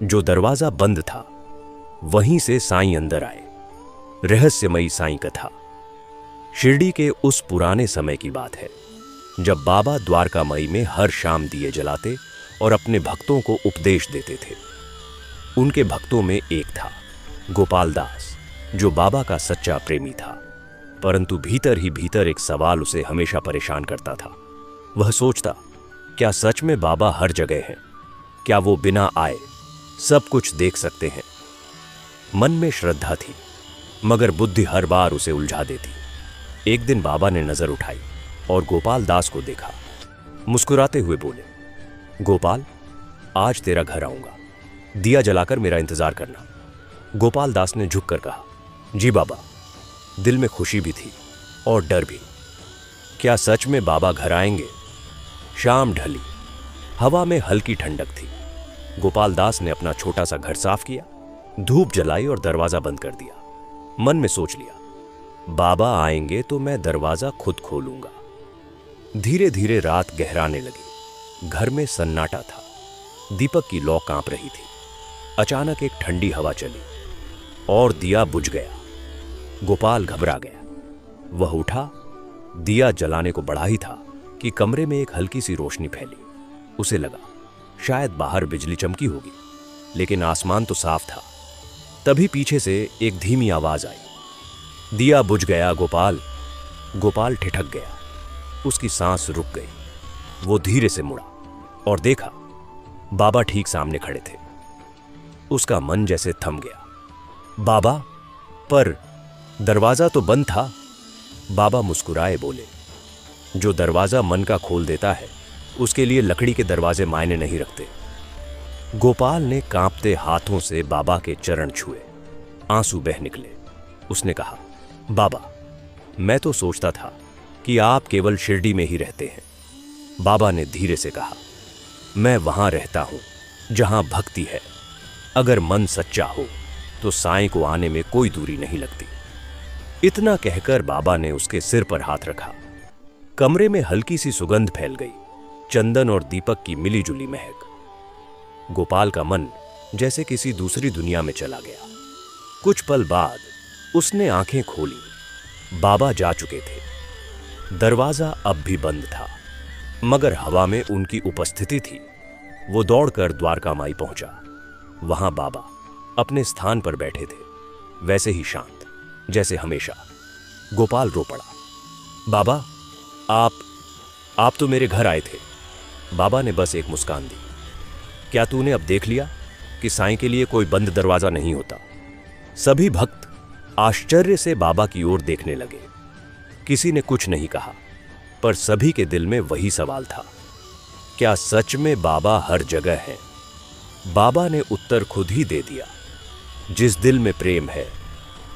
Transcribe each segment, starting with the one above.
जो दरवाजा बंद था वहीं से साईं अंदर आए। रहस्यमयी साईं कथा। शिरडी के उस पुराने समय की बात है जब बाबा द्वारकामाई में हर शाम दिए जलाते और अपने भक्तों को उपदेश देते थे। उनके भक्तों में एक था गोपाल दास, जो बाबा का सच्चा प्रेमी था, परंतु भीतर ही भीतर एक सवाल उसे हमेशा परेशान करता था। वह सोचता, क्या सच में बाबा हर जगह हैं? क्या वो बिना आए सब कुछ देख सकते हैं? मन में श्रद्धा थी, मगर बुद्धि हर बार उसे उलझा देती। एक दिन बाबा ने नजर उठाई और गोपाल दास को देखा। मुस्कुराते हुए बोले, गोपाल, आज तेरा घर आऊंगा, दिया जलाकर मेरा इंतजार करना। गोपाल दास ने झुककर कहा, जी बाबा। दिल में खुशी भी थी और डर भी। क्या सच में बाबा घर आएंगे? शाम ढली, हवा में हल्की ठंडक थी। गोपाल दास ने अपना छोटा सा घर साफ किया, धूप जलाई और दरवाजा बंद कर दिया। मन में सोच लिया, बाबा आएंगे तो मैं दरवाजा खुद खोलूंगा। धीरे धीरे रात गहराने लगी। घर में सन्नाटा था। दीपक की लौ कांप रही थी। अचानक एक ठंडी हवा चली और दिया बुझ गया। गोपाल घबरा गया। वह उठा, दिया जलाने को बढ़ा ही था कि कमरे में एक हल्की सी रोशनी फैली। उसे लगा शायद बाहर बिजली चमकी होगी, लेकिन आसमान तो साफ था। तभी पीछे से एक धीमी आवाज आई, दिया बुझ गया गोपाल। गोपाल ठिठक गया। उसकी सांस रुक गई। वो धीरे से मुड़ा और देखा, बाबा ठीक सामने खड़े थे। उसका मन जैसे थम गया। बाबा, पर दरवाजा तो बंद था। बाबा मुस्कुराए बोले, जो दरवाजा मन का खोल देता है उसके लिए लकड़ी के दरवाजे मायने नहीं रखते। गोपाल ने कांपते हाथों से बाबा के चरण छुए। आंसू बह निकले। उसने कहा, बाबा, मैं तो सोचता था कि आप केवल शिरडी में ही रहते हैं। बाबा ने धीरे से कहा, मैं वहां रहता हूं जहां भक्ति है। अगर मन सच्चा हो तो साईं को आने में कोई दूरी नहीं लगती। इतना कहकर बाबा ने उसके सिर पर हाथ रखा। कमरे में हल्की सी सुगंध फैल गई, चंदन और दीपक की मिलीजुली महक। गोपाल का मन जैसे किसी दूसरी दुनिया में चला गया। कुछ पल बाद उसने आंखें खोली। बाबा जा चुके थे। दरवाजा अब भी बंद था, मगर हवा में उनकी उपस्थिति थी। वो दौड़कर द्वारकामाई पहुंचा। वहां बाबा अपने स्थान पर बैठे थे, वैसे ही शांत जैसे हमेशा। गोपाल रो पड़ा, बाबा, आप तो मेरे घर आए थे। बाबा ने बस एक मुस्कान दी। क्या तूने अब देख लिया कि साईं के लिए कोई बंद दरवाजा नहीं होता? सभी भक्त आश्चर्य से बाबा की ओर देखने लगे। किसी ने कुछ नहीं कहा, पर सभी के दिल में वही सवाल था, क्या सच में बाबा हर जगह हैं? बाबा ने उत्तर खुद ही दे दिया, जिस दिल में प्रेम है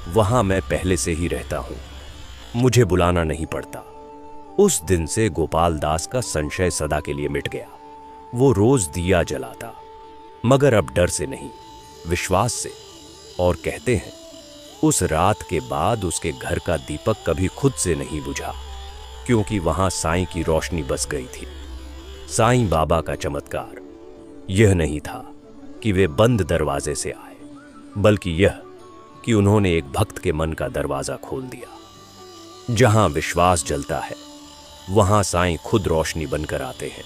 वहां मैं पहले से ही रहता हूं, मुझे बुलाना नहीं पड़ता। उस दिन से गोपाल दास का संशय सदा के लिए मिट गया। वो रोज दिया जलाता, मगर अब डर से नहीं, विश्वास से। और कहते हैं, उस रात के बाद उसके घर का दीपक कभी खुद से नहीं बुझा, क्योंकि वहां साईं की रोशनी बस गई थी। साईं बाबा का चमत्कार यह नहीं था कि वे बंद दरवाजे से आए, बल्कि यह कि उन्होंने एक भक्त के मन का दरवाजा खोल दिया। जहां विश्वास जलता है वहां साईं खुद रोशनी बनकर आते हैं।